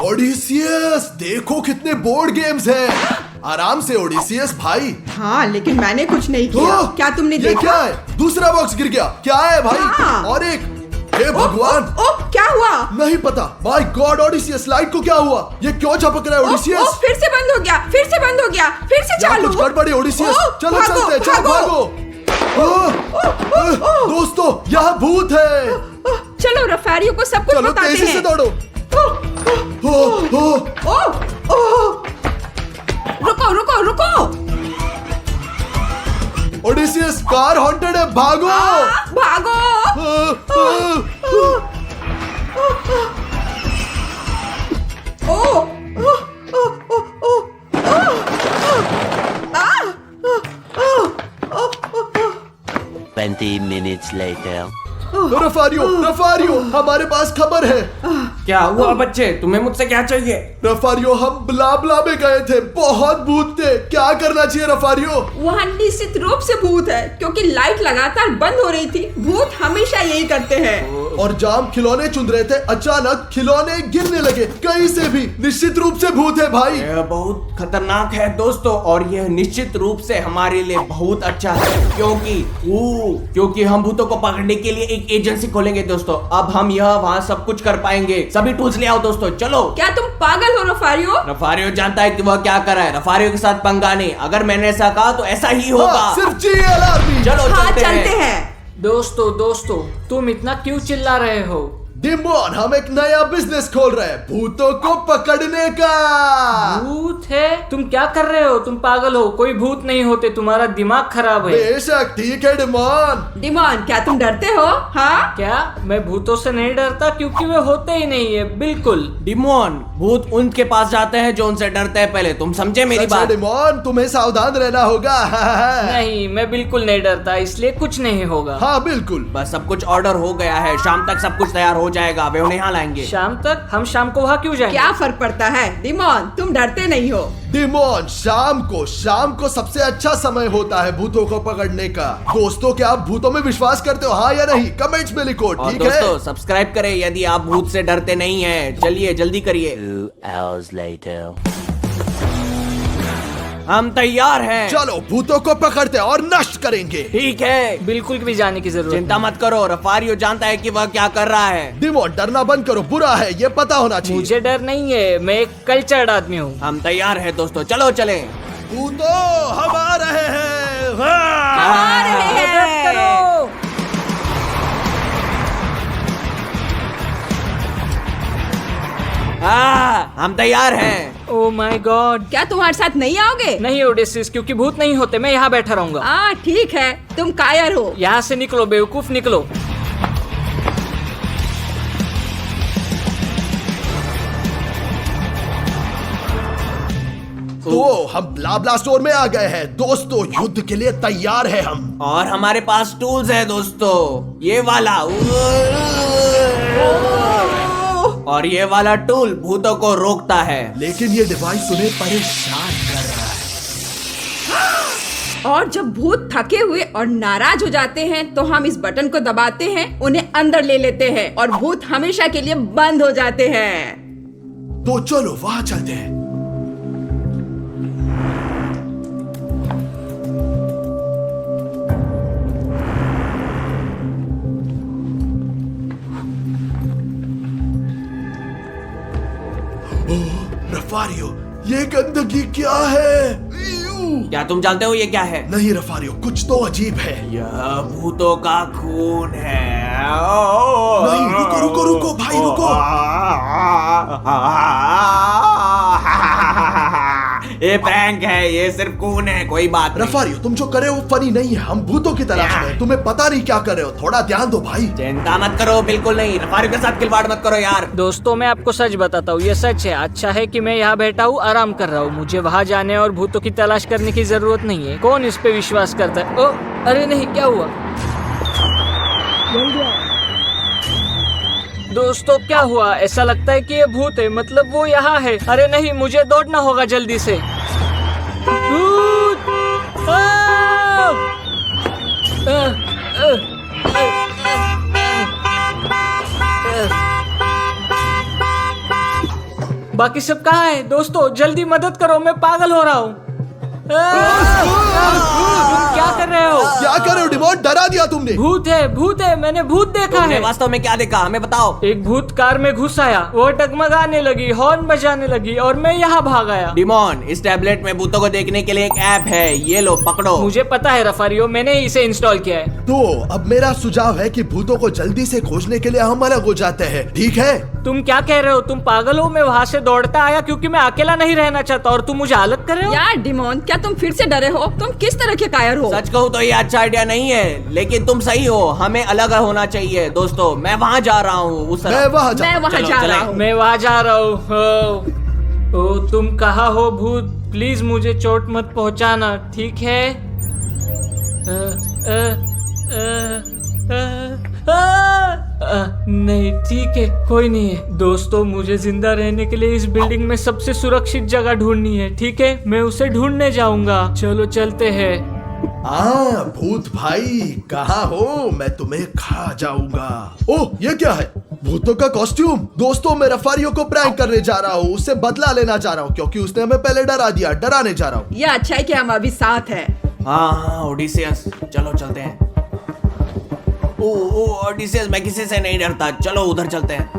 Odysseus, देखो कितने board games हैं। आराम से ओडिसियस भाई। हाँ, लेकिन मैंने कुछ नहीं किया। क्या तुमने ये देखा? क्या है? दूसरा बॉक्स गिर गया। क्या है भाई? हाँ। और एक। हे भगवान, क्या हुआ? नहीं पता। माय गॉड ओडिसियस, लाइट को क्या हुआ? ये क्यों झपक रहा है ओडिसियस? फिर से बंद हो गया, फिर से बंद हो गया, फिर से क्या चालू। कुछ गड़बड़ी ओडिसियस? चलो भागो, चलते हैं, चलो भागो। दोस्तों, यहाँ भूत है। चलो रफारियो को सब कुछ चलो बताते तेजी हैं। से दौड़ो। रुको रुको रुको। ओडिसियस, कार हॉन्टेड है, भागो। भागो। ओ 20 minutes later. रफारियो, हमारे पास खबर है। क्या हुआ बच्चे, तुम्हें मुझसे क्या चाहिए? रफारियो, हम ब्ला में गए थे, बहुत भूत थे। क्या करना चाहिए रफारियो? वहाँ निश्चित रूप से भूत है, क्योंकि लाइट लगातार बंद हो रही थी। भूत हमेशा यही करते हैं। और जाम खिलौने चुन रहे थे, अचानक खिलौने गिरने लगे कहीं से भी। निश्चित रूप से भूत है भाई। यह बहुत खतरनाक है दोस्तों, और यह निश्चित रूप से हमारे लिए बहुत अच्छा है, क्योंकि हम भूतों को पकड़ने के लिए एक एजेंसी खोलेंगे दोस्तों। अब हम यह वहाँ सब कुछ कर पाएंगे। सभी टूल्स ले आओ दोस्तों, चलो। क्या तुम पागल हो रफारियो? रफारियो जानता है कि वह क्या कर रहा है। रफारियो के साथ पंगा नहीं। अगर मैंने ऐसा कहा तो ऐसा ही होगा। हाँ, सिर्फ GLRB। चलो हाँ, चलते हैं। दोस्तों तुम इतना क्यों चिल्ला रहे हो? डिमोन, हम एक नया बिजनेस खोल रहे हैं, भूतों को पकड़ने का। भूत है? तुम क्या कर रहे हो? तुम पागल हो, कोई भूत नहीं होते, तुम्हारा दिमाग खराब है। बेशक, ठीक है डिमोन। डिमोन, क्या तुम डरते हो? हाँ? क्या मैं भूतों से नहीं डरता, क्योंकि वे होते ही नहीं है, बिल्कुल। डिमोन, भूत उनके पास जाते हैं जो उनसे डरते हैं। पहले तुम समझे मेरी सच है बात? डिमोन, तुम्हें सावधान रहना होगा। नहीं, मैं बिल्कुल नहीं डरता, इसलिए कुछ नहीं होगा। हाँ बिल्कुल। बस सब कुछ ऑर्डर हो गया है, शाम तक सब कुछ तैयार हो जाएगा। वे उन्हें यहाँ लाएंगे। शाम तक? हम शाम को वहाँ क्यों जाएंगे? क्या फर्क पड़ता है? डिमोन, तुम डरते नहीं हो। डिमोन, शाम को सबसे अच्छा समय होता है भूतों को पकड़ने का। दोस्तों, क्या आप भूतों में विश्वास करते हो, हाँ या नहीं? कमेंट्स में लिखो, और ठीक है? दोस्तों, सब्सक्राइब करें यदि आप भूत से डरते नहीं हैं। चलिए जल्दी करिए। 2 hours later. हम तैयार हैं। चलो भूतों को पकड़ते और नष्ट करेंगे। ठीक है, बिल्कुल भी जाने की जरूरत चिंता मत करो। रफारियो जानता है कि वह क्या कर रहा है। डिमोन, डरना बंद करो, बुरा है, ये पता होना चाहिए। मुझे डर नहीं है, मैं एक कल्चर्ड आदमी हूँ। हम तैयार हैं दोस्तों, चलो चलें। भूतों, हम आ रहे हैं। आ रहे हैं। हम तैयार हैं। Oh my God. क्या तुम्हारे साथ नहीं आओगे? नहीं ओडेसिस, क्योंकि भूत नहीं होते, मैं यहाँ बैठा रहूंगा। हाँ ठीक है, तुम कायर हो। यहाँ से निकलो बेवकूफ, निकलो। तो हम ब्ला स्टोर में आ गए हैं दोस्तों, युद्ध के लिए तैयार है हम। और हमारे पास टूल्स है दोस्तों, ये वाला और ये वाला टूल भूतों को रोकता है। लेकिन ये डिवाइस उन्हें परेशान कर रहा है। और जब भूत थके हुए और नाराज हो जाते हैं तो हम इस बटन को दबाते हैं, उन्हें अंदर ले लेते हैं और भूत हमेशा के लिए बंद हो जाते हैं। तो चलो वहां चलते हैं। रफारियो, ये गंदगी क्या है? क्या तुम जानते हो ये क्या है? नहीं रफारियो, कुछ तो अजीब है। यह भूतों का खून है। नहीं, रुको भाई, रुको। ये प्रैंक है, ये सिर्फ खून है, कोई बात नहीं। रफारियो, तुम जो करे वो फनी नहीं है। हम भूतों की तलाश में हैं। तुम्हें पता नहीं क्या कर रहे हो, थोड़ा ध्यान दो भाई। चिंता मत करो, बिल्कुल नहीं। रफारियो के साथ खिलवाड़ मत करो यार। दोस्तों, मैं आपको सच बताता हूँ, ये सच है। अच्छा है कि मैं यहाँ बैठा हूँ, आराम कर रहा हूँ। मुझे वहाँ जाने और भूतों की तलाश करने की जरूरत नहीं है। कौन इस पे विश्वास करता है? ओ, अरे नहीं, क्या हुआ? दोस्तों, क्या हुआ? ऐसा लगता है कि ये भूत है, मतलब वो यहाँ है। अरे नहीं, मुझे दौड़ना होगा जल्दी से। भूत! बाकी सब कहाँ है? दोस्तों जल्दी मदद करो, मैं पागल हो रहा हूँ। तुम क्या कर रहे हो? क्या कर रहे हो डिमॉन? डरा दिया तुमने। भूत है, मैंने भूत देखा तुमने है। वास्तव में क्या देखा, हमें बताओ। एक भूत कार में घुस आया, वो डगमगाने लगी, हॉर्न बजाने लगी और मैं यहाँ भाग आया। डिमॉन, इस टैबलेट में भूतों को देखने के लिए एक ऐप है, ये लो पकड़ो। मुझे पता है रफारियो, मैंने इसे इंस्टॉल किया है। तो अब मेरा सुझाव है कि भूतों को जल्दी से खोजने के लिए हम अलग हो जाते हैं, ठीक है? तुम क्या कह रहे हो? तुम पागल हो? मैं वहाँ से दौड़ता आया क्योंकि मैं अकेला नहीं रहना चाहता और तुम मुझे अलग कर रहे हो? यार डिमोन, क्या तुम फिर से डरे हो? तुम किस तरह के कायर हो? सच कहूँ तो ये अच्छा आइडिया नहीं है, लेकिन तुम सही हो, हमें अलग होना चाहिए। दोस्तों मैं वहाँ जा रहा हूँ, उस मैं तरफ। वहाँ मैं वहाँ चलो, जा चलें। रहा हूँ। मैं वहाँ जा रहा हूँ। ओ, तुम कहाँ हो भूत? प्लीज मुझे चोट मत पहुँचाना, ठीक है? नहीं, ठीक है, कोई नहीं है। दोस्तों मुझे जिंदा रहने के लिए इस बिल्डिंग में सबसे सुरक्षित जगह ढूंढनी है, ठीक है? मैं उसे ढूंढने जाऊंगा। चलो चलते हैं। भूत भाई कहाँ हो? मैं तुम्हें खा जाऊंगा। ओह, ये क्या है? भूतों का कॉस्ट्यूम। दोस्तों मैं रफारियो को प्रैंक करने जा रहा हूँ, उससे बदला लेना चाह रहा हूँ क्योंकि उसने हमें पहले डरा दिया। डराने जा रहा हूँ। ये अच्छा है कि हम अभी साथ हैं। हाँ ओडिसियस, चलो चलते हैं। ओ ओडिसियस, मैं किसी से नहीं डरता, चलो उधर चलते हैं।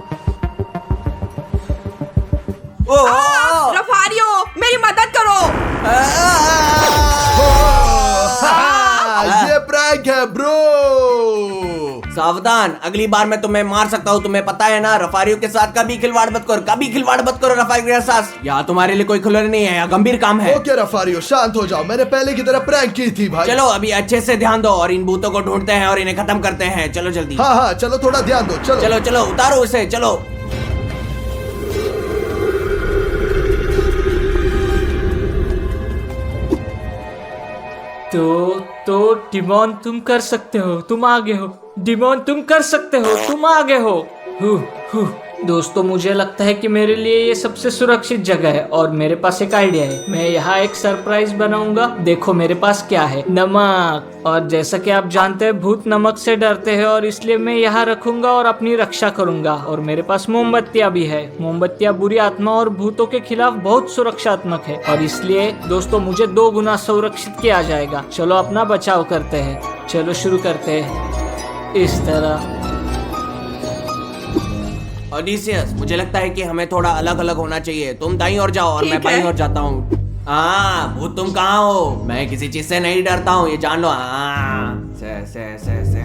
रफारियो, मेरी मदद करो। ये प्रैंक है ब्रो। सावधान, अगली बार मैं तुम्हें मार सकता हूँ, तुम्हें पता है ना। रफारियो के साथ कभी खिलवाड़ मत करो, कभी खिलवाड़ मत करो रफारियो के साथ। यहाँ तुम्हारे लिए कोई खिलवाड़ नहीं है, यहाँ गंभीर काम है। ओके रफारियो, शांत हो जाओ। मैंने पहले की तरह प्रैंक की थी भाई। चलो अभी अच्छे से ध्यान दो और इन भूतों को ढूंढते हैं और इन्हें खत्म करते हैं। चलो जल्दी। हाँ, चलो थोड़ा ध्यान दो। चलो चलो चलो, उतारो उसे, चलो। तो डिमोन तुम कर सकते हो, तुम आगे हो। डिमोन तुम कर सकते हो, तुम आगे हो। दोस्तों मुझे लगता है कि मेरे लिए ये सबसे सुरक्षित जगह है और मेरे पास एक आइडिया है। मैं यहाँ एक सरप्राइज बनाऊंगा। देखो मेरे पास क्या है, नमक। और जैसा कि आप जानते हैं भूत नमक से डरते हैं और इसलिए मैं यहाँ रखूंगा और अपनी रक्षा करूंगा। और मेरे पास मोमबत्तियाँ भी है। मोमबत्तियाँ बुरी आत्मा और भूतों के खिलाफ बहुत सुरक्षात्मक है और इसलिए दोस्तों मुझे 2 गुना सुरक्षित किया जाएगा। चलो अपना बचाव करते हैं। चलो शुरू करते हैं इस तरह। ओडिसियस, मुझे लगता है कि हमें थोड़ा अलग अलग होना चाहिए। तुम दाईं ओर जाओ और मैं ठीक बाईं है। ओर जाता हूँ। हाँ भूत, तुम कहाँ हो? मैं किसी चीज से नहीं डरता हूँ, ये जान लो। हाँ से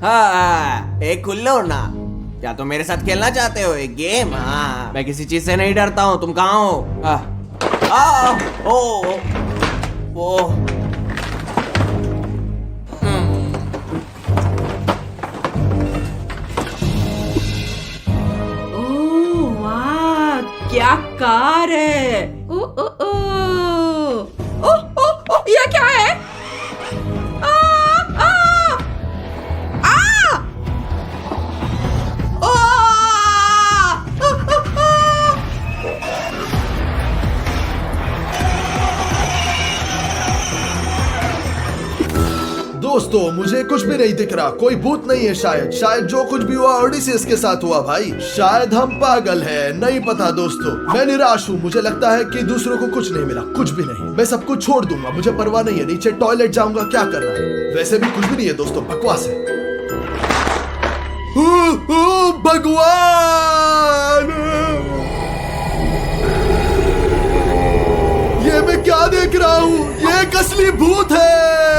हाँ, एक खुल्लो ना। क्या तुम मेरे साथ खेलना चाहते हो एक गेम? हाँ, मैं किसी चीज से नहीं डरता हूँ। तुम कहाँ हो? ओ क्या कार है? ओ ओ ओ ओ ओ ओ, ये क्या है? आ आ आ ओ दोस्तों मुझे कुछ भी नहीं दिख रहा। कोई भूत नहीं है। शायद जो कुछ भी हुआ ओडिसियस के साथ हुआ भाई। शायद हम पागल हैं, नहीं पता दोस्तों। मैं निराश हूँ। मुझे लगता है कि दूसरों को कुछ नहीं मिला, कुछ भी नहीं। मैं सब कुछ छोड़ दूंगा, मुझे परवाह नहीं है। नीचे टॉयलेट जाऊंगा, क्या करना है। वैसे भी कुछ भी नहीं है दोस्तों, बकवास है। भगवान, ये मैं क्या देख रहा हूँ? ये एक असली भूत है।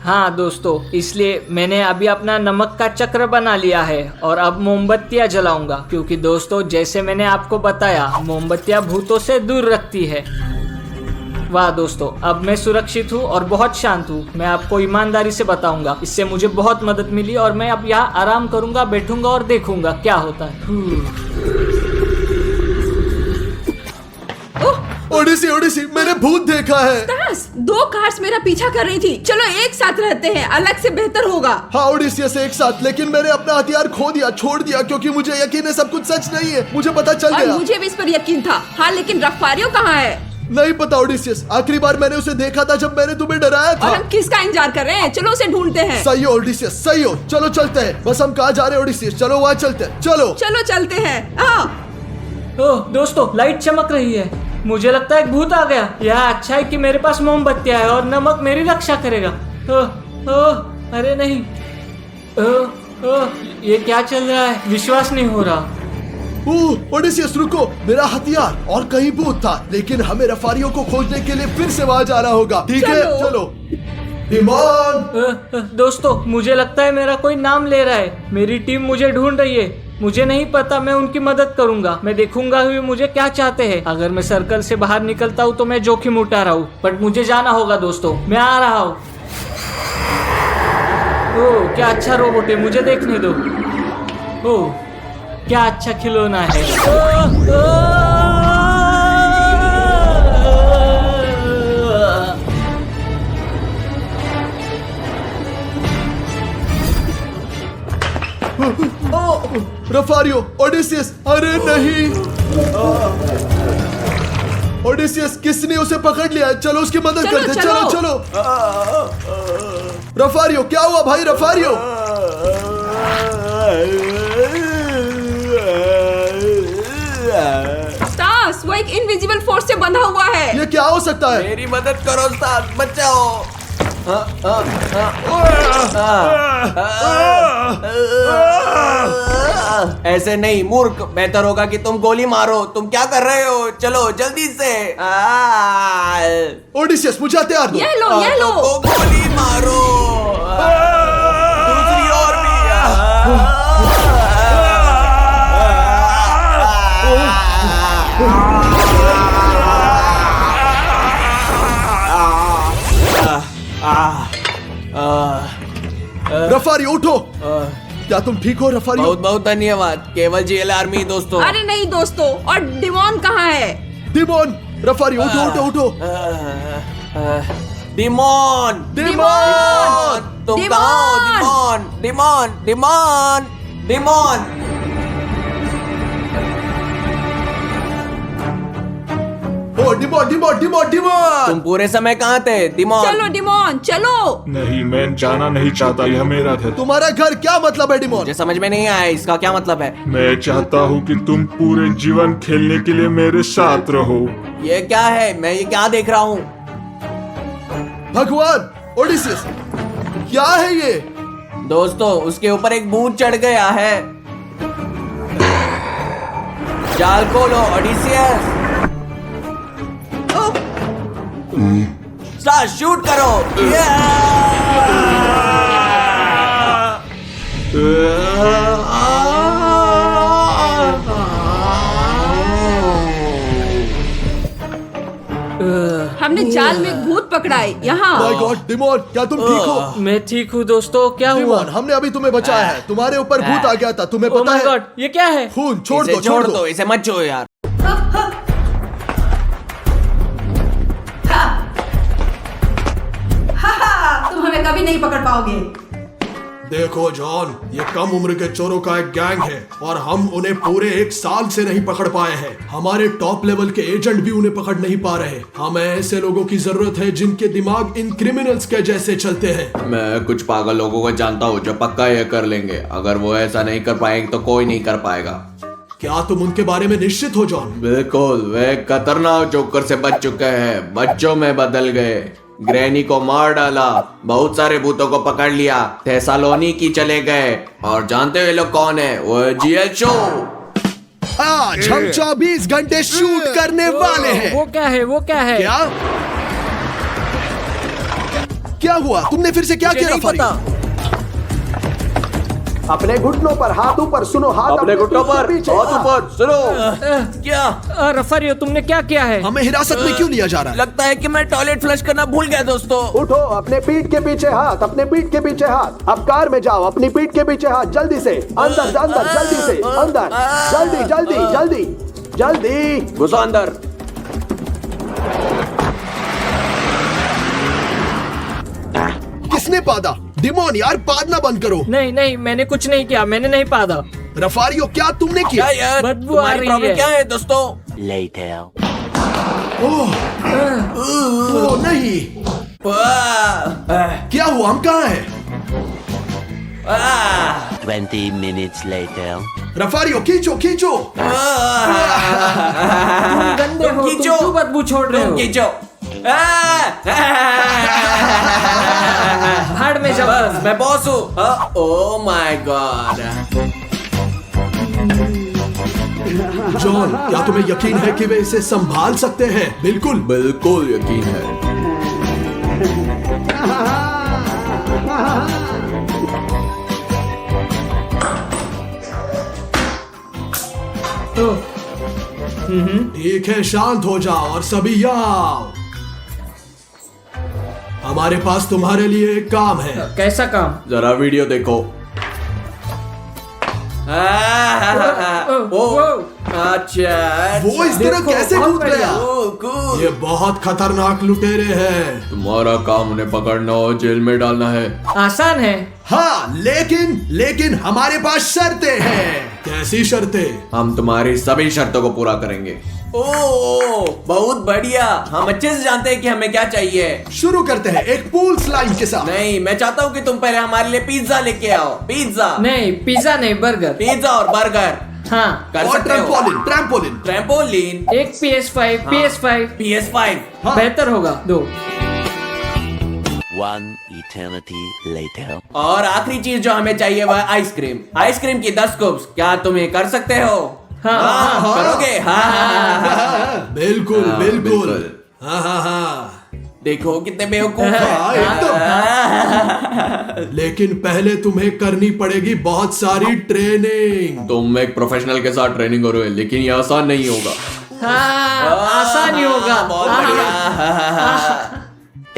हाँ दोस्तों, इसलिए मैंने अभी अपना नमक का चक्र बना लिया है और अब मोमबत्तियाँ जलाऊंगा क्योंकि दोस्तों जैसे मैंने आपको बताया मोमबत्तियाँ भूतों से दूर रखती है। वाह दोस्तों, अब मैं सुरक्षित हूँ और बहुत शांत हूँ। मैं आपको ईमानदारी से बताऊंगा, इससे मुझे बहुत मदद मिली और मैं अब यहाँ आराम करूंगा, बैठूंगा और देखूंगा क्या होता है। ओडिसी, मैंने भूत देखा है। बस 2 कार्स मेरा पीछा कर रही थी। चलो एक साथ रहते हैं, अलग से बेहतर होगा। हाँ ओडिसियस एक साथ, लेकिन मैंने अपना हथियार खो दिया, छोड़ दिया क्योंकि मुझे यकीन है सब कुछ सच नहीं है। मुझे पता चल और गया। मुझे भी इस पर यकीन था। हाँ लेकिन रफारियो कहाँ है? नहीं पता ओडिसियस, आखिरी बार मैंने उसे देखा था जब मैंने तुम्हें डराया और था। हम किसका इंतजार कर रहे हैं? चलो उसे ढूंढते हैं। सही हो ओडिसियस, सही हो। चलो चलते हैं। बस हम कहाँ जा रहे हैं ओडिसियस? चलो वहाँ चलते हैं। चलो। चलो चलते हैं। ओह दोस्तों, लाइट चमक रही है। मुझे लगता है एक भूत आ गया। यह अच्छा है कि मेरे पास मोमबत्तियां है और नमक मेरी रक्षा करेगा। ओह ओह, अरे नहीं। ओह ओह, ये क्या चल रहा है? विश्वास नहीं हो रहा। ओडिसियस रुको, मेरा हथियार। और कहीं भूत था, लेकिन हमें रफारियों को खोजने के लिए फिर से वहाँ जाना होगा। ठीक है, चलो। डिमॉन! दोस्तों, मुझे लगता है मेरा कोई नाम ले रहा है। मेरी टीम मुझे ढूंढ रही है। मुझे नहीं पता, मैं उनकी मदद करूंगा। मैं देखूंगा वे मुझे क्या चाहते हैं। अगर मैं सर्कल से बाहर निकलता हूँ तो मैं जोखिम उठा रहा हूँ, बट मुझे जाना होगा दोस्तों। मैं आ रहा हूँ। ओह क्या अच्छा रोबोट है, मुझे देखने दो। ओह क्या अच्छा खिलौना है। रफारियो, ओडिसियस, अरे नहीं। ओडिसियस, किसने उसे पकड़ लिया? चलो उसकी मदद चलो, करते। चलो। चलो चलो। रफारियो, क्या हुआ भाई? रफारियो, स्टास, वो एक इनविजिबल फोर्स से बंधा हुआ है। ये क्या हो सकता है? मेरी मदद करो उस्ताद, बचाओ। ऐसे नहीं मूर्ख, बेहतर होगा कि तुम गोली मारो। तुम क्या कर रहे हो? चलो जल्दी से। ओडिसियस, मुझे हथियार दो। ये लो, ये लो। तो गोली मारो। दूसरी ओर भी। रफारियो उठो। क्या तुम ठीक हो रफारियो? बहुत बहुत धन्यवाद। केवल जेल आर्मी दोस्तों। अरे नहीं दोस्तों, और डिमॉन कहाँ है? डिमोन! रफारियो उठो उठो उठो। डिमॉन! डिमॉन! तुम कहाँ हो? डिमॉन! डिमॉन! डिमॉन! डिमॉन! ओ डिमोन डिमोन डिमोन डिमोन! तुम पूरे समय कहाँ थे डिमॉन? चलो डिमॉन, चलो। नहीं, मैं जाना नहीं चाहता। यह मेरा घर। तुम्हारा घर क्या मतलब है डिमोन? मुझे समझ में नहीं आया, इसका क्या मतलब है? मैं चाहता हूँ कि तुम पूरे जीवन खेलने के लिए मेरे साथ रहो। ये क्या है? मैं ये क्या देख रहा हूँ? भगवान! ओडिसियस, क्या है ये? दोस्तों, उसके ऊपर एक भूत चढ़ गया है। जाल खोलो ओडिसियस। स्टार शूट करो। हमने जाल में एक भूत पकड़ा है यहाँ। माय गॉड डिमोन, क्या तुम ठीक हो? मैं ठीक हूँ दोस्तों। क्या हुआ? डिमोन, हमने अभी तुम्हें बचाया है। तुम्हारे ऊपर भूत आ गया था, तुम्हें ओह पता माय है? गॉड, ये क्या है? खून छोड़ इसे दो, छोड़ दो। इसे मत छो यार। तुम हमें कभी नहीं पकड़ पाओगे। देखो जॉन, ये कम उम्र के चोरों का एक गैंग है और हम उन्हें पूरे 1 साल से नहीं पकड़ पाए हैं। हमारे टॉप लेवल के एजेंट भी उन्हें पकड़ नहीं पा रहे। हमें ऐसे लोगों की जरूरत है जिनके दिमाग इन क्रिमिनल्स के जैसे चलते हैं। मैं कुछ पागल लोगों को जानता हूँ जो पक्का ये कर लेंगे। अगर वो ऐसा नहीं कर पाएंगे तो कोई नहीं कर पाएगा। क्या तुम उनके बारे में निश्चित हो जॉन? बिल्कुल, वे खतरनाक जोकर से बच चुके हैं। बच्चों में बदल गए, ग्रैनी को मार डाला, बहुत सारे भूतों को पकड़ लिया, थेसालोनिकी चले गए। और जानते हो ये लोग कौन है? वो जीएचओ। आज हम 24 घंटे शूट करने वाले हैं। वो क्या है? वो क्या है? क्या क्या हुआ? तुमने फिर से क्या किया रफारी? अपने घुटनों पर हाथ ऊपर, सुनो हाथ अपने घुटनों पर पीछे हाथ ऊपर, सुनो। क्या रफारियो, तुमने क्या किया है? हमें हिरासत में क्यों लिया जा रहा है? लगता है कि मैं टॉयलेट फ्लश करना भूल गया दोस्तों। उठो, अपने पीठ के पीछे हाथ, अपने पीठ के पीछे हाथ। अब कार में जाओ, अपनी पीठ के पीछे हाथ। जल्दी से अंदर अंदर, जल्दी से अंदर, जल्दी जल्दी जल्दी जल्दी घुसो अंदर। किसने पादा? डिमोन यार, पादना बंद करो। नहीं नहीं, मैंने कुछ नहीं किया। मैंने नहीं पादा। रफारियो, क्या तुमने किया? क्या यार, बदबू आ तुम्हारी रही प्रॉब्लम है। क्या है दोस्तों? Later. ओह ओह नहीं, क्या हुआ? हम कहाँ हैं? 20 minutes later. रफारियो खींचो खींचो। गंदे हो, तुम खींचो। क्यों बदबू छोड़ रहे हो? खींचो। भाड़ में जाओ। बस मैं बॉस हूँ। Oh my God. जॉन, क्या तुम्हें यकीन है कि वे इसे संभाल सकते हैं? बिल्कुल बिल्कुल यकीन है। ठीक है, शांत हो जाओ और सभी यहाँ आओ। हमारे पास तुम्हारे लिए एक काम है। कैसा काम? जरा वीडियो देखो। वो अच्छा वो इस तरह देखो, कैसे बहुत कूद बढ़िया। गया? ये बहुत खतरनाक लुटेरे हैं। तुम्हारा काम उन्हें पकड़ना और जेल में डालना है। आसान है। हाँ, लेकिन हमारे पास शर्तें हैं। कैसी शर्तें? हम तुम्हारी सभी शर्तों को पूरा करेंगे। ओह बहुत बढ़िया। हम अच्छे से जानते हैं कि हमें क्या चाहिए। शुरू करते हैं एक पूल स्लाइड के साथ। नहीं, मैं चाहता हूँ कि तुम पहले हमारे लिए पिज्जा लेके आओ। पिज्जा नहीं, पिज्जा नहीं, बर्गर। पिज्जा और बर्गर हाँ, कर और सकते हो। ट्रैम्पोलिन। ट्रैम्पोलिन, एक PS5, PS5 PS5। हाँ। बेहतर होगा। दो। 1 eternity later. और आखिरी चीज जो हमें चाहिए वह आइसक्रीम। आइसक्रीम की 10 स्कूप्स। क्या तुम ये कर सकते हो? हाँ, करोगे? हाँ। बिल्कुल हाँ, बिल्कुल। बिल्कुल। हाँ। देखो कितने बेवकूफ हाँ, एकदम। लेकिन पहले तुम्हें करनी पड़ेगी बहुत सारी ट्रेनिंग। तुम एक प्रोफेशनल के साथ ट्रेनिंग करो, लेकिन ये आसान नहीं होगा। हाँ, आसान ही होगा। बहुत बढ़िया।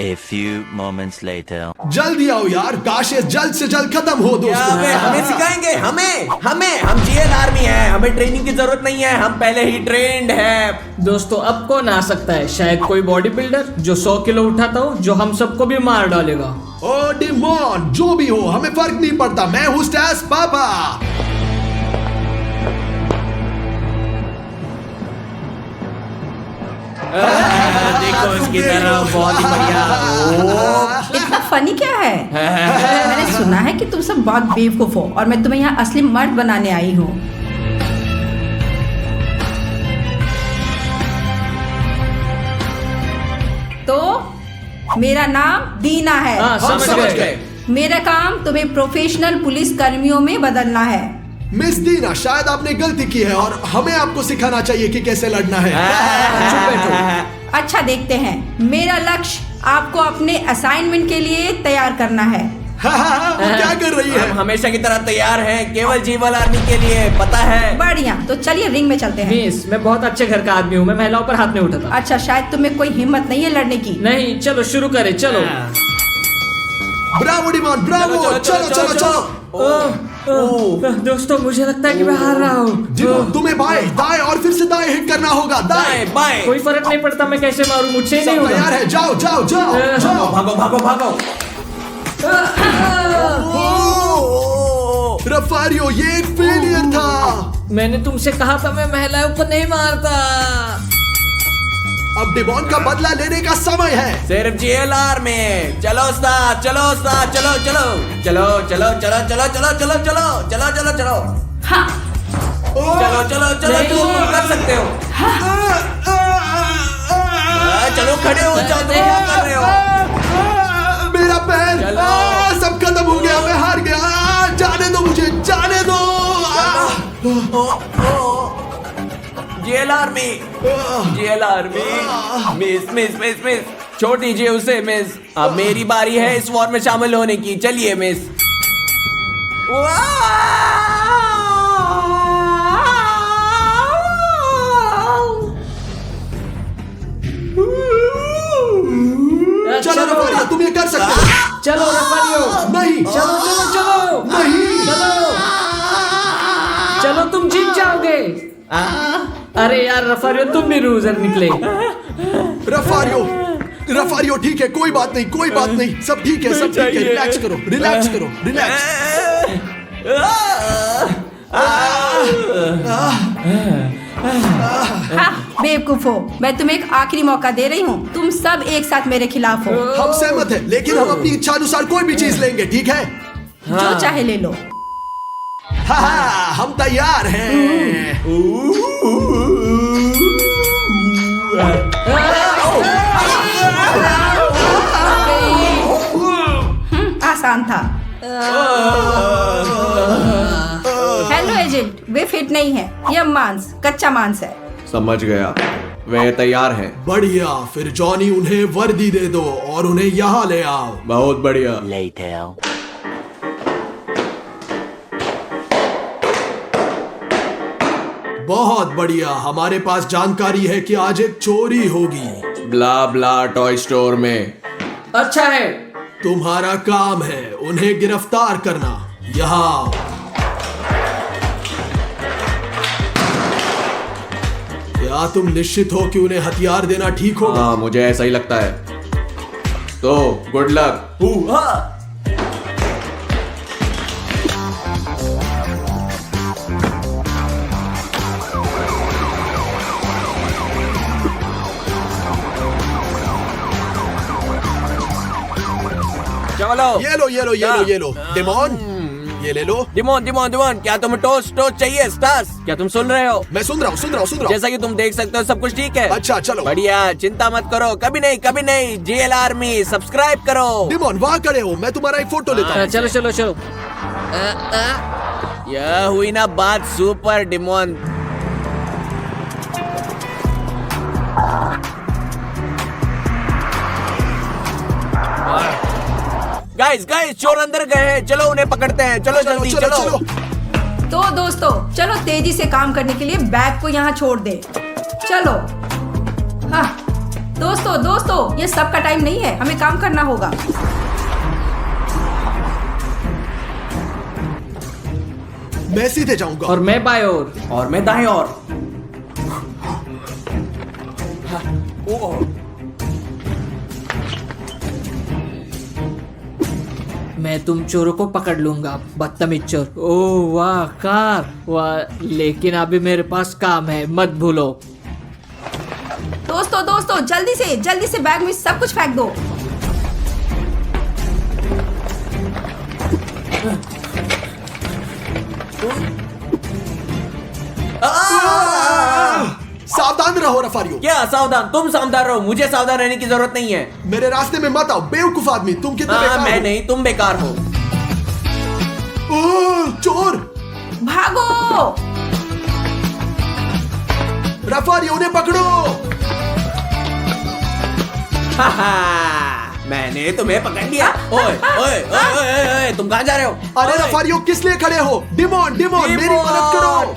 A few moments later. जल्दी आओ यार, काश ये जल्द से जल्द खत्म हो दोस्तों। हमें सिखाएंगे। हम जीएल आर्मी है। हमें ट्रेनिंग की जरूरत नहीं है। हम पहले ही ट्रेंड है। दोस्तों, अब कौन आ सकता है? शायद कोई बॉडी बिल्डर जो 100 किलो उठाता हो, जो हम सबको भी मार डालेगा। ओ डिमोन, जो भी हो हमें फर्क नहीं पड़ता। मैं हूँ स्टैस पापा। देखो इसकी तरफ, बहुत ही बढ़िया। इतना फनी क्या है? मैंने सुना है कि तुम सब बहुत बेवकूफ हो और मैं तुम्हें यहाँ असली मर्द बनाने आई हूँ। तो मेरा नाम दीना है। हाँ, समझ गए। मेरा काम तुम्हें प्रोफेशनल पुलिस कर्मियों में बदलना है। मिस दीना, शायद आपने गलती की है और हमें आपको सिखाना चाहिए कि कैसे लड़ना है। चुप बैठो। अच्छा, देखते हैं। मेरा लक्ष्य आपको अपने असाइनमेंट के लिए तैयार करना है। वो क्या कर रही है? हम हमेशा की तरह तैयार हैं, केवल जीवल आर्मी के लिए, पता है। बढ़िया, तो चलिए रिंग में चलते हैं। मिस, मैं बहुत अच्छे घर का आदमी हूँ। मैं महिलाओं पर हाथ नहीं उठाता। अच्छा, शायद तुम्हें कोई हिम्मत नहीं है लड़ने की। नहीं, चलो शुरू करें। चलो। Bravo demon, Bravo. चलो। दोस्तों, मुझे लगता है कि मैं हार रहा हूँ। डिमोन, तुम्हें बाएं, दाएं और फिर से दाएं हिट करना होगा। दाएं। बाएं। कोई फर्क नहीं पड़ता मैं कैसे मारूं, मुझसे ही नहीं सब तैयार होगा। है? जाओ। भागो। रफारियो, ये एक फेलियर था। मैंने तुमसे कहा था मैं महिलाओं को नहीं मारता। अब डिमोन का बदला लेने का समय है। सिर्फ जीएलआर में। चलो उस्ताद, चलो। हाँ, चलो, तुम कर सकते हो। चलो, खड़े हो जाओ, तुम क्या कर रहे हो? मेरा पैर। चलो। सब खत्म हो गया, मैं हार गया। जाने दो मुझे, जाने दो। जीएलआर में। मिस। छोड़ दीजिए उसे मिस। अब मेरी बारी है इस वॉर में शामिल होने की। चलिए मिस। चलो रफारियो, तुम ये कर सकते हो। चलो रफारियो। नहीं। चलो। नहीं। चलो, तुम जीत जाओगे। अरे यार रफारियो, तुम भी लूजर निकले। रफारियो ठीक है, कोई बात नहीं। सब ठीक है। रिलैक्स करो। बेवकूफो, मैं तुम्हें एक आखिरी मौका दे रही हूँ। तुम सब एक साथ मेरे खिलाफ हो। हम सहमत हैं, लेकिन हम अपनी इच्छा अनुसार कोई भी चीज लेंगे, ठीक है? जो चाहे ले लो। हम तैयार हैं। आसान था। हेलो एजेंट, वे फिट नहीं है। यह मांस कच्चा मांस है। समझ गया, वे तैयार हैं। बढ़िया, फिर जॉनी उन्हें वर्दी दे दो और उन्हें यहाँ ले आओ। बहुत बढ़िया। Later. बहुत बढ़िया, हमारे पास जानकारी है कि आज एक चोरी होगी। ब्ला ब्ला टॉय स्टोर में। अच्छा है। तुम्हारा काम है उन्हें गिरफ्तार करना। यहाँ क्या तुम निश्चित हो कि उन्हें हथियार देना ठीक होगा? हाँ, मुझे ऐसा ही लगता है। तो गुड लक। चलो। ये लो डिमोन, ये ले लो। डिमोन, क्या तुम्हें टोस्ट चाहिए? स्टार्स, क्या तुम सुन रहे हो? मैं सुन रहा हूँ। जैसा कि तुम देख सकते हो सब कुछ ठीक है। अच्छा चलो। बढ़िया, चिंता मत करो। कभी नहीं। जेएल आर्मी सब्सक्राइब करो। डिमोन वहाँ खड़े हो, मैं तुम्हारा एक फोटो लेता हूँ। चलो। यह हुई ना बात सुपर डिमोन। गाइस चोर अंदर गए हैं। चलो उन्हें पकड़ते हैं। चलो जल्दी चलो। तो दोस्तों, चलो तेजी से काम करने के लिए बैग को यहाँ छोड़ दे। चलो। हाँ दोस्तों, ये सब का टाइम नहीं है, हमें काम करना होगा। मैं सीधे जाऊंगा। और मैं बाएं ओर। और मैं दाएं ओर। मैं तुम चोरों को पकड़ लूंगा, बदतमीज चोर। ओह वाह, कार वाह, लेकिन अभी मेरे पास काम है, मत भूलो। दोस्तों, जल्दी से बैग में सब कुछ फेंक दो। सावधान रहो रफारियो। क्या सावधान? तुम सावधान रहो, मुझे सावधान रहने की जरूरत नहीं है। मेरे रास्ते में मत आओ बेवकूफ आदमी, तुम कितने बेकार हो। मैं नहीं, तुम बेकार हो। चोर भागो। रफारियो उन्हें पकड़ो। मैंने तुम्हें पकड़ लिया। ओए, तुम कहाँ जा रहे हो? अरे रफारियो, किस लिए खड़े हो? डिमोन मेरी मदद करो।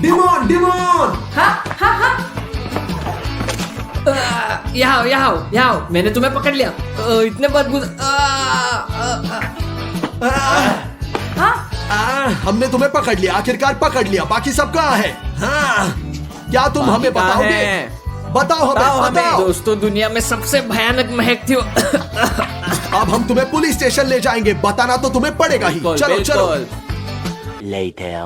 डिमोन। हाँ। यहाँ आओ, मैंने तुम्हें पकड़ लिया। इतने बदबू। हमने तुम्हें पकड़ लिया, आखिरकार पकड़ लिया। बाकी सब कहाँ है? हाँ, क्या तुम हमें बताओगे? बताओ हमें। दोस्तों, दुनिया में सबसे भयानक महक थी। अब हम तुम्हें पुलिस स्टेशन ले जाएंगे, बताना तो तुम्हें पड़ेगा ही। चलो। Later.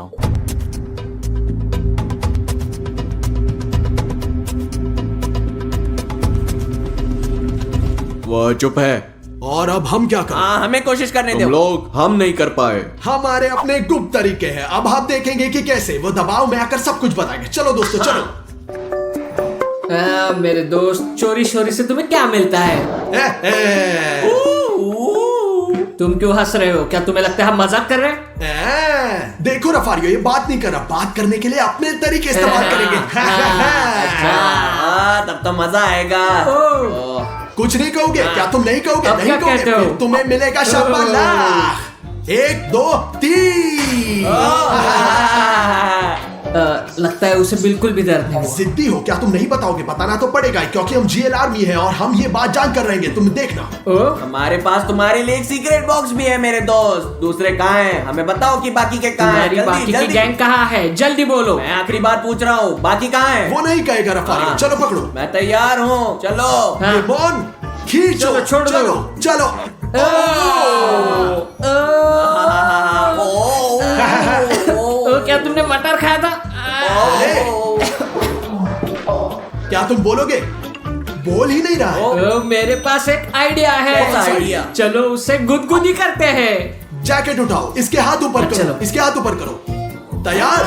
वो चुप है। और अब हम क्या करें? हमें कोशिश करने दो। तुम लोग, हम नहीं कर पाए। हमारे अपने गुप्त तरीके हैं, अब आप देखेंगे कि कैसे वो दबाव में आकर सब कुछ बताएंगे। चलो दोस्तों, चलो। मेरे दोस्त, चोरी से तुम्हें क्या मिलता है? तुम क्यों हंस रहे हो? क्या तुम्हें लगता है हम मजाक कर रहे हैं? देखो रफारियो, ये बात नहीं कर रहा, बात करने के लिए अपने तरीके इस्तेमाल करेंगे। तब तो मजा आएगा। कुछ नहीं कहोगे? क्या तुम नहीं कहोगे? अब नहीं क्या कहोगे? कहते हो? फिर तुम्हें मिलेगा शाबाश। 1 2 3। लगता है उसे बिल्कुल भी दर्द नहीं। जिद्दी हो क्या? तुम नहीं बताओगे? बताना तो पड़ेगा ही, क्योंकि हम जेएल आर्मी है और हम ये बात जान कर रहेंगे। तुम देखना। हमारे पास तुम्हारे लिए एक सीक्रेट बॉक्स भी है मेरे दोस्त। दूसरे कहाँ हैं? हमें बताओ कि बाकी के कहाँ हैं। बाकी की गैंग कहाँ है? जल्दी बोलो। मैं आखिरी बार पूछ रहा हूँ, बाकी कहाँ हैं? वो नहीं कहेगा रफारियो। चलो पकड़ो। मैं तैयार हूँ, चलो। डिमोन, खींचो। चलो, छोड़ दो। चलो। क्या तुमने मटर खाया था? तुम बोलोगे? बोल ही नहीं रहा है। मेरे पास एक आइडिया है। कौन सा आइडिया? चलो उसे गुदगुदी करते हैं। जैकेट उठाओ, इसके हाथ ऊपर करो, चलो। इसके हाथ ऊपर करो। तैयार?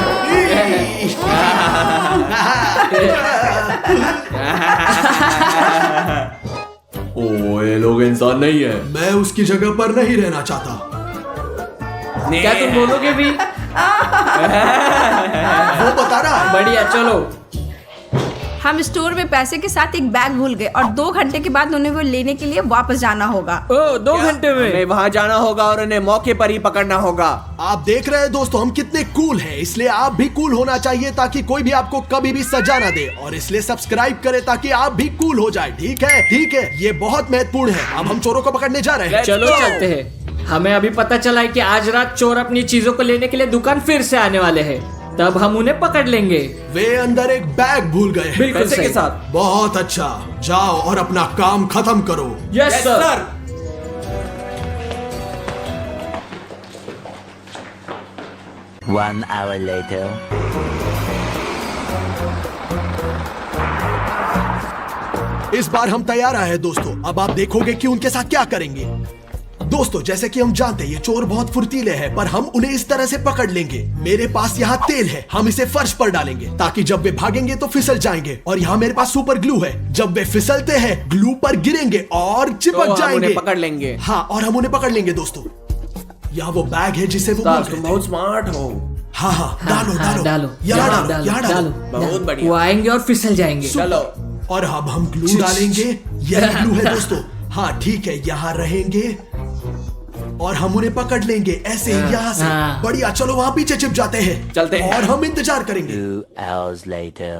ओ, ये लोग इंसान नहीं है। मैं उसकी जगह पर नहीं रहना चाहता। क्या तुम बोलोगे भी? वो बता रहा है। बढ़िया, चलो। हम स्टोर में पैसे के साथ एक बैग भूल गए और 2 घंटे के बाद उन्हें वो लेने के लिए वापस जाना होगा। ओ, 2 घंटे में? हमें वहाँ जाना होगा और उन्हें मौके पर ही पकड़ना होगा। आप देख रहे हैं दोस्तों, हम कितने कूल हैं, इसलिए आप भी कूल होना चाहिए ताकि कोई भी आपको कभी भी सजा ना दे। और इसलिए सब्सक्राइब करें ताकि आप भी कूल हो जाए। ठीक है? ठीक है, ये बहुत महत्वपूर्ण है। अब हम चोरों को पकड़ने जा रहे हैं। चलो चलते हैं। हमें अभी पता चला है कि आज रात चोर अपनी चीजों को लेने के लिए दुकान फिर से आने वाले हैं। तब हम उन्हें पकड़ लेंगे। वे अंदर एक बैग भूल गए हैं। बिल्कुल पैसे सही। के साथ। बहुत अच्छा, जाओ और अपना काम खत्म करो। Yes sir. One hour later. इस बार हम तैयार आए हैं दोस्तों। अब आप देखोगे कि उनके साथ क्या करेंगे। दोस्तों, जैसे कि हम जानते हैं ये चोर बहुत फुर्तीले हैं, पर हम उन्हें इस तरह से पकड़ लेंगे। मेरे पास यहाँ तेल है, हम इसे फर्श पर डालेंगे ताकि जब वे भागेंगे तो फिसल जाएंगे। और यहाँ मेरे पास सुपर ग्लू है, जब वे फिसलते हैं ग्लू पर गिरेंगे और चिपक तो हम जाएंगे। उन्हें पकड़ लेंगे। हाँ, और हम उन्हें पकड़ लेंगे दोस्तों। यहाँ वो बैग है जिसे वो भूल तुम गए थे। बहुत स्मार्ट हो। हाँ हाँ, डालो डालो डालो यहाँ डालो, यहाँ डालो। बहुत बढ़िया। वो आएंगे और फिसल जाएंगे। चलो। और अब हम ग्लू डालेंगे। यह ग्लू है दोस्तों। हाँ ठीक है, यहाँ रहेंगे और हम उन्हें पकड़ लेंगे ऐसे यहाँ से। हाँ। बढ़िया, चलो वहाँ पीछे छिप जाते हैं। चलते हैं। और हम इंतजार करेंगे। 2 hours later.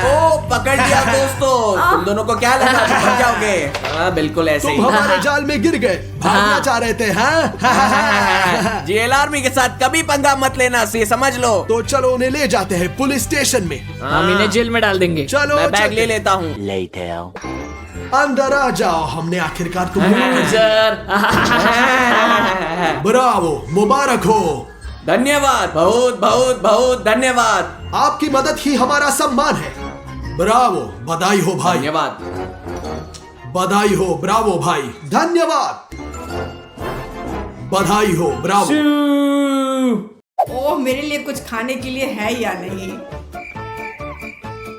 ओ, पकड़ लिया दोस्तों। तुम दोनों को क्या लगा बच जाओगे? हाँ, बिल्कुल ऐसे तुम ही। हमारे जाल में गिर गए, भागना चाह रहे थे। हाँ जेल आर्मी के साथ कभी पंगा मत लेना, से समझ लो। तो चलो उन्हें ले जाते हैं पुलिस स्टेशन में। हम इन्हें जेल में डाल देंगे। चलो मैं बैग चलते ले हैं। लेता हूँ। Later. अंदर आ जाओ, हमने आखिरकार तुमको पकड़ लिया। सर। ब्रावो, मुबारक हो। धन्यवाद, बहुत बहुत बहुत धन्यवाद। आपकी मदद ही हमारा सम्मान है। ब्रावो, बधाई हो भाई। धन्यवाद। बधाई हो, ब्रावो भाई। धन्यवाद। बधाई हो, ब्रावो। ओह, मेरे लिए कुछ खाने के लिए है या नहीं?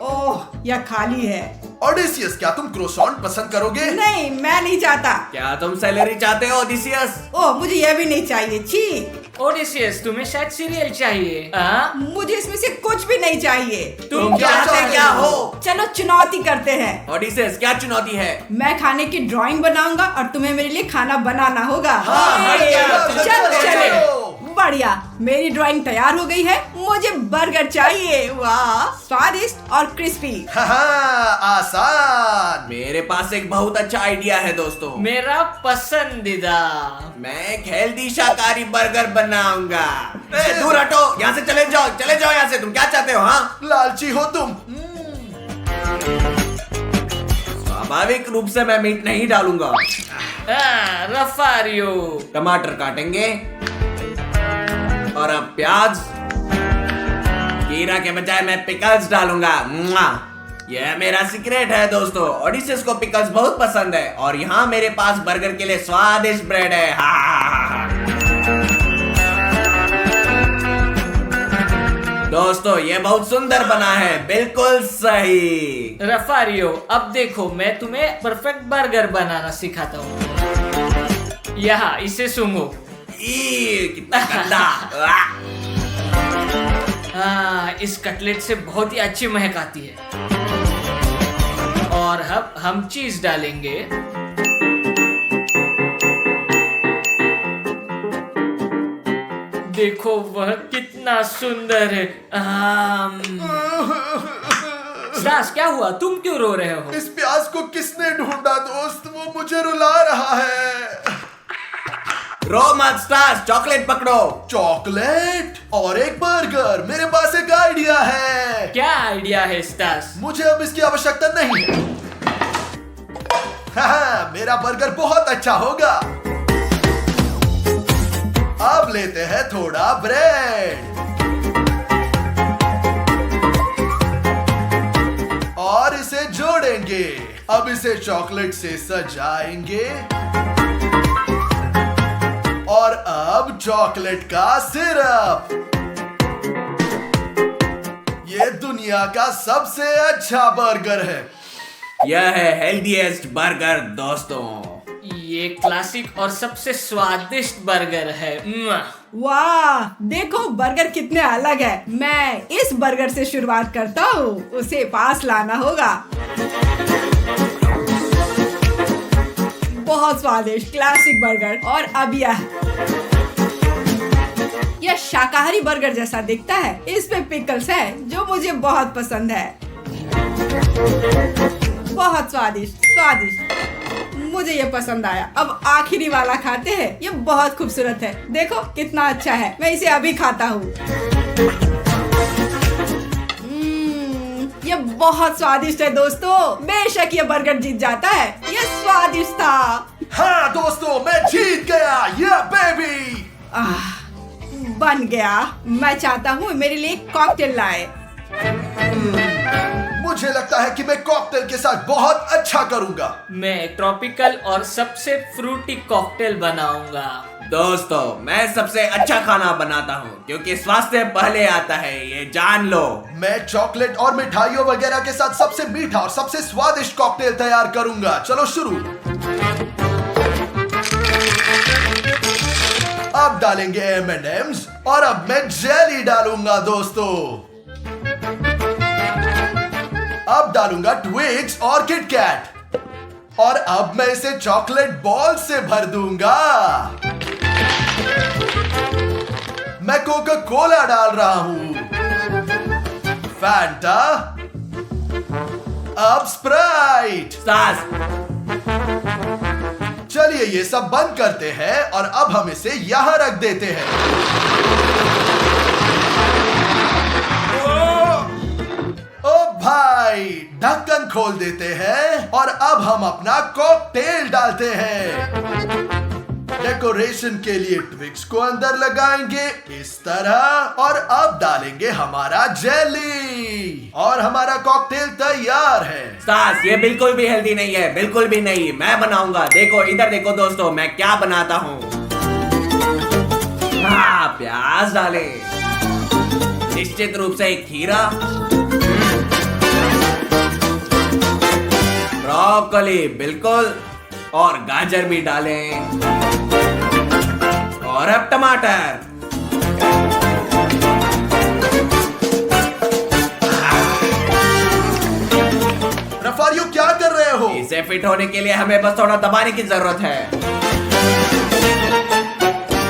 ओह, यह खाली है। ओडेसियस, क्या तुम क्रोसॉन्ट पसंद करोगे? नहीं, मैं नहीं चाहता। क्या तुम सैलरी चाहते हो ओडिसियस? ओह, मुझे यह भी नहीं चाहिए। छी, ओडिसियस, तुम्हें शायद सीरियल चाहिए। हाँ? मुझे इसमें से कुछ भी नहीं चाहिए। तुम चाहते क्या हो? चलो चुनौती करते हैं। ओडिसियस, क्या चुनौती है? मैं खाने की ड्राइंग बनाऊंगा और तुम्हें मेरे लिए खाना बनाना होगा। बढ़िया, चलो चलो। चलो। बढ़िया, मेरी ड्राइंग तैयार हो गई है। मुझे बर्गर चाहिए। वाह, स्वादिष्ट और क्रिस्पी। आसान। मेरे पास एक बहुत अच्छा आइडिया है दोस्तों। मेरा पसंदीदा। मैं एक हेल्दी शाकाहारी बर्गर बनाऊंगा। दूर हटो, यहाँ से चले जाओ यहाँ से। तुम क्या चाहते हो? हाँ, लालची हो तुम। स्वाभाविक रूप से मैं मीट नहीं डालूंगा। रफारियो। टमाटर काटेंगे और अब प्याज। खीरा के बजाय मैं पिकल्स डालूंगा। मुआ। यह मेरा सीक्रेट है दोस्तों। ओडिसियस को पिकल्स बहुत पसंद है और यहाँ मेरे पास बर्गर के लिए स्वादिष्ट ब्रेड है। दोस्तों, ये बहुत सुंदर बना है, बिल्कुल सही। रफारियो, अब देखो मैं तुम्हें परफेक्ट बर्गर बनाना सिखाता हूँ। यहाँ इसे सूंघो। कितना गंदा। हाँ, इस कटलेट से बहुत ही अच्छी महक आती है। और अब हम चीज डालेंगे। देखो वह कितना सुंदर है। स्टास, क्या हुआ? तुम क्यों रो रहे हो? इस प्याज को किसने ढूंढा दोस्त? वो मुझे रुला रहा है। रो मत स्टार्स, चॉकलेट पकड़ो। चॉकलेट और एक बर्गर। मेरे पास एक आइडिया है। क्या आइडिया है स्टास? मुझे अब इसकी आवश्यकता नहीं है। हाँ, मेरा बर्गर बहुत अच्छा होगा। अब लेते हैं थोड़ा ब्रेड और इसे जोड़ेंगे। अब इसे चॉकलेट से सजाएंगे और अब चॉकलेट का सिरप। ये दुनिया का सबसे अच्छा बर्गर है। यह है हेल्दीएस्ट बर्गर दोस्तों। ये क्लासिक और सबसे स्वादिष्ट बर्गर है। वाह, देखो बर्गर कितने अलग है। मैं इस बर्गर से शुरुआत करता हूँ, उसे पास लाना होगा। बहुत स्वादिष्ट क्लासिक बर्गर। और अब यह शाकाहारी बर्गर जैसा दिखता है। इस पे पिकल्स है जो मुझे बहुत पसंद है। बहुत स्वादिष्ट स्वादिष्ट, मुझे ये पसंद आया। अब आखिरी वाला खाते हैं। ये बहुत खूबसूरत है, देखो कितना अच्छा है। मैं इसे अभी खाता हूँ। ये बहुत स्वादिष्ट है दोस्तों। बेशक ये बर्गर जीत जाता है, ये स्वादिष्ट था। हाँ दोस्तों, मैं जीत गया। ये बेबी बन गया। मैं चाहता हूँ मेरे लिए कॉकटेल लाए। मुझे लगता है कि मैं कॉकटेल के साथ बहुत अच्छा करूंगा। मैं ट्रॉपिकल और सबसे फ्रूटी कॉकटेल बनाऊंगा। दोस्तों, मैं सबसे अच्छा खाना बनाता हूँ क्योंकि स्वास्थ्य पहले आता है, ये जान लो। मैं चॉकलेट और मिठाइयों वगैरह के साथ सबसे मीठा और सबसे स्वादिष्ट कॉकटेल तैयार करूंगा। चलो शुरू। अब डालेंगे M&M's और अब मैं जेली डालूंगा दोस्तों। अब डालूंगा ट्विक्स और किटकैट और अब मैं इसे चॉकलेट बॉल से भर दूंगा। मैं कोका कोला डाल रहा हूं, फैंटा, अब स्प्राइट। सास, चलिए ये सब बंद करते हैं और अब हम इसे यहां रख देते हैं। ओ भाई, ढक्कन खोल देते हैं और अब हम अपना कॉकटेल डालते हैं। डेकोरेशन के लिए ट्विक्स को अंदर लगाएंगे इस तरह और अब डालेंगे हमारा जेली और हमारा कॉकटेल तैयार है। सास, ये बिल्कुल भी हेल्दी नहीं है, बिल्कुल भी नहीं। मैं बनाऊंगा। देखो इधर देखो दोस्तों, मैं क्या बनाता हूँ। हाँ, प्याज डाले, निश्चित रूप से एक खीरा, ब्रोकोली बिल्कुल, और गाजर भी डालें और अब टमाटर। रफारियो क्या कर रहे हो? इसे फिट होने के लिए हमें बस थोड़ा दबाने की जरूरत है।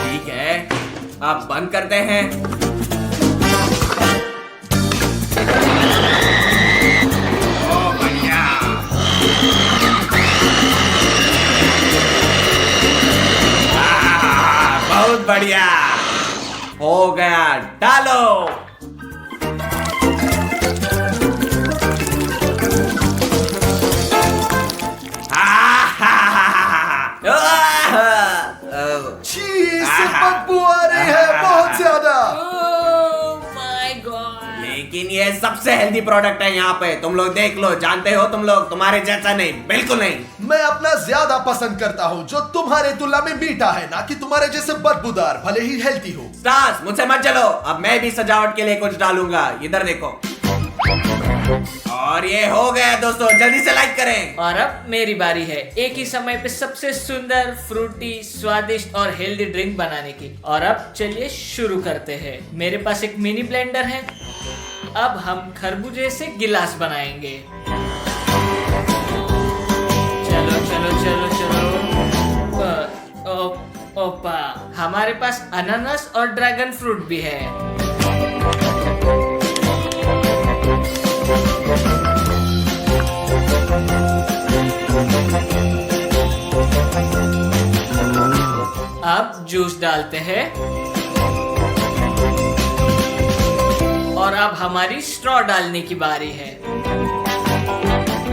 ठीक है, अब बंद करते हैं। ओ बढ़िया। बहुत बढ़िया हो गया। डालो। छी, इससे बदबू आ रही है बहुत ज्यादा। My God. लेकिन ये सबसे हेल्दी प्रोडक्ट है यहाँ पे। तुम लोग देख लो, जानते हो तुम लोग, तुम्हारे जैसा नहीं, बिल्कुल नहीं। मैं अपना ज्यादा पसंद करता हूँ जो तुम्हारे तुलना में मीठा है, ना कि तुम्हारे जैसे बदबूदार, भले ही हेल्दी हो। सास, मुझसे मत चलो। अब मैं भी सजावट के लिए कुछ डालूंगा। इधर देखो। और ये हो गया दोस्तों, जल्दी से लाइक करें। और अब मेरी बारी है एक ही समय पे सबसे सुंदर, फ्रूटी, स्वादिष्ट और हेल्दी ड्रिंक बनाने की। और अब चलिए शुरू करते हैं। मेरे पास एक मिनी ब्लेंडर है। अब हम खरबूजे से गिलास बनाएंगे। चलो चलो चलो चलो। ओपा, हमारे पास अनानास और ड्रैगन फ्रूट भी है। अब जूस डालते हैं और अब हमारी स्ट्रॉ डालने की बारी है।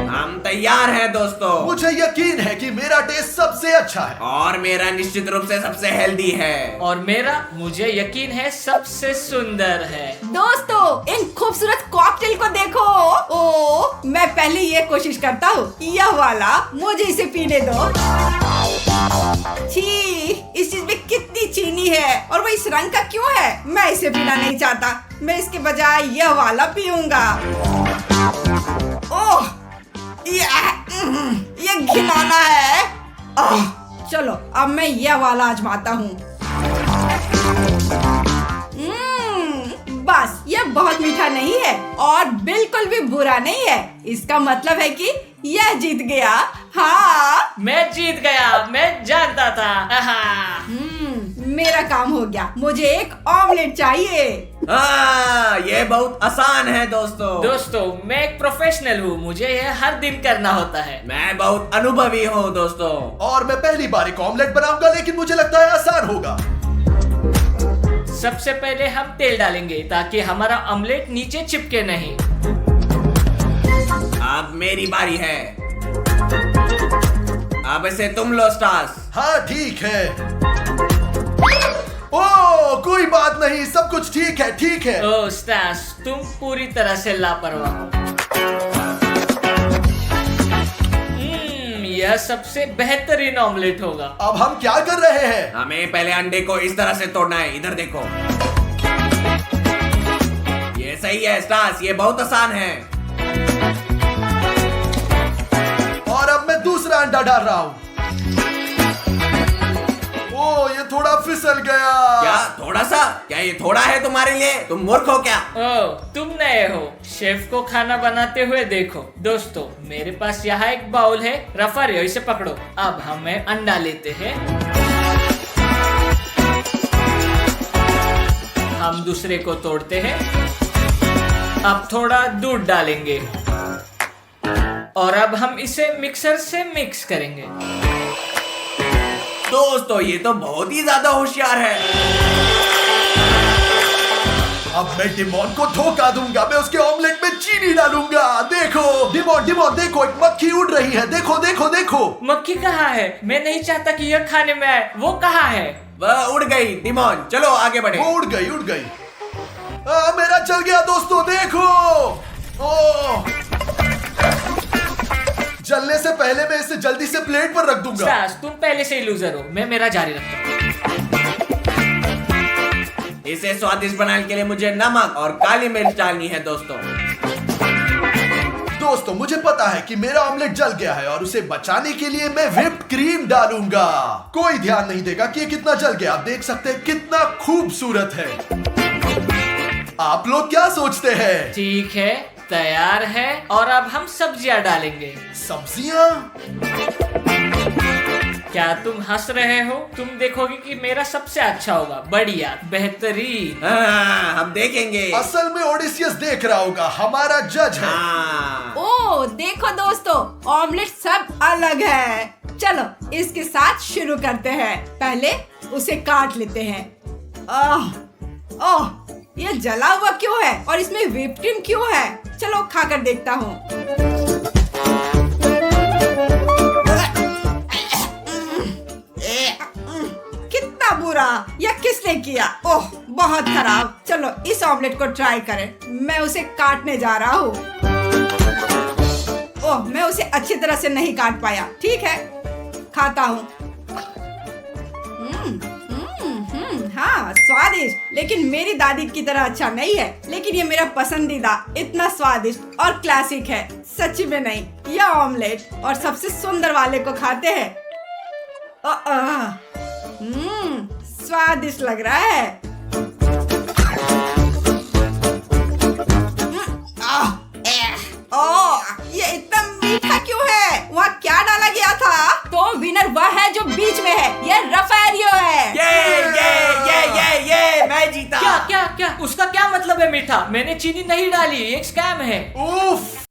हम तैयार हैं दोस्तों। मुझे यकीन है कि मेरा टेस्ट सबसे अच्छा है। और मेरा निश्चित रूप से सबसे हेल्दी है। और मेरा, मुझे यकीन है, सबसे सुंदर है। दोस्तों इन खूबसूरत कॉकटेल को देखो। ओ मैं पहले ये कोशिश करता हूँ, यह वाला मुझे इसे पीने दो। छी, इस चीज में कितनी चीनी है और वो इस रंग का क्यों है? मैं इसे पीना नहीं चाहता, मैं इसके बजाय यह वाला पीऊंगा। ओह ये घिनौना है। चलो अब मैं यह वाला आजमाता हूँ। बस यह बहुत मीठा नहीं है और बिल्कुल भी बुरा नहीं है। इसका मतलब है कि यह जीत गया। हाँ मैं जीत गया, मैं जानता था। मेरा काम हो गया। मुझे एक ऑमलेट चाहिए। हाँ, ये बहुत आसान है दोस्तों। दोस्तों मैं एक प्रोफेशनल हूँ, मुझे यह हर दिन करना होता है। मैं बहुत अनुभवी हूँ दोस्तों। और मैं पहली बार एक ऑमलेट बनाऊंगा, लेकिन मुझे लगता है आसान होगा। सबसे पहले हम तेल डालेंगे ताकि हमारा ऑमलेट नीचे चिपके नहीं। अब मेरी बारी है। अब इसे तुम लो स्टार्स। हाँ ठीक है। ओ कोई बात नहीं, सब कुछ ठीक है, ठीक है। ओ स्टास, तुम पूरी तरह से लापरवाह हो। यह सबसे बेहतरीन ऑमलेट होगा। अब हम क्या कर रहे हैं? हमें पहले अंडे को इस तरह से तोड़ना है। इधर देखो, ये सही है स्टार्स, ये बहुत आसान है। और अब मैं दूसरा अंडा डाल रहा हूँ। ओ ये थोड़ा फिसल गया। क्या थोड़ा सा? क्या ये थोड़ा है तुम्हारे लिए? तुम मूर्ख हो क्या? ओ तुम नए हो, शेफ को खाना बनाते हुए देखो। दोस्तों मेरे पास यहाँ एक बाउल है, रफारियो इसे पकड़ो। अब हमें अंडा लेते हैं, हम दूसरे को तोड़ते हैं। अब थोड़ा दूध डालेंगे और अब हम इसे मिक्सर से मिक्स करेंगे। दोस्तों ये तो बहुत ही ज्यादा होशियार है। अब मैं डिमोन को धोखा दूंगा, मैं उसके ऑमलेट में चीनी डालूंगा। देखो डिमोन, डिमोन देखो, एक मक्खी उड़ रही है। देखो देखो देखो। मक्खी कहाँ है? मैं नहीं चाहता कि यह खाने में आए। वो कहाँ है? वह उड़ गई। डिमोन चलो आगे बढ़े। वो उड़ गई, उड़ गई। मेरा चल गया दोस्तों, देखो। ओ जलने से पहले मैं इसे जल्दी से प्लेट पर रख दूंगा। स्टास, तुम पहले से ही लूजर हो, मैं मेरा जारी रखता हूँ। इसे स्वादिष्ट बनाने के लिए मुझे नमक और काली मिर्च डालनी है दोस्तों। दोस्तों मुझे पता है कि मेरा ऑमलेट जल गया है और उसे बचाने के लिए मैं व्हिप्ड क्रीम डालूंगा। कोई ध्यान नहीं देगा कि ये कितना जल गया। आप देख सकते हैं कितना खूबसूरत है। आप लोग क्या सोचते हैं? ठीक है, तैयार है। और अब हम सब्जियां डालेंगे। सब्जियां? क्या तुम हंस रहे हो? तुम देखोगे कि मेरा सबसे अच्छा होगा, बढ़िया, बेहतरीन। हाँ, हम देखेंगे। असल में ओडिसियस देख रहा होगा, हमारा जज है। हाँ। ओ देखो दोस्तों, ऑमलेट सब अलग है। चलो इसके साथ शुरू करते हैं। पहले उसे काट लेते हैं। ओह ये जला हुआ क्यों है और इसमें व्हिप्ड क्रीम क्यों है? चलो खाकर देखता हूँ। कितना बुरा, यह किसने किया? ओह बहुत खराब। चलो इस ऑमलेट को ट्राई करें। मैं उसे काटने जा रहा हूँ। ओह मैं उसे अच्छी तरह से नहीं काट पाया। ठीक है, खाता हूँ। हाँ स्वादिष्ट, लेकिन मेरी दादी की तरह अच्छा नहीं है। लेकिन ये मेरा पसंदीदा, इतना स्वादिष्ट और क्लासिक है। सच्ची में नहीं, यह ऑमलेट और सबसे सुंदर वाले को खाते हैं। स्वादिष्ट लग रहा है। ये इतना मीठा क्यों है? वहाँ क्या डाला गया था? तो विनर वह है जो बीच में है, ये रफारियो है। ये मैं जीता। क्या क्या क्या? उसका क्या मतलब है मीठा? मैंने चीनी नहीं डाली, एक स्कैम है। उफ।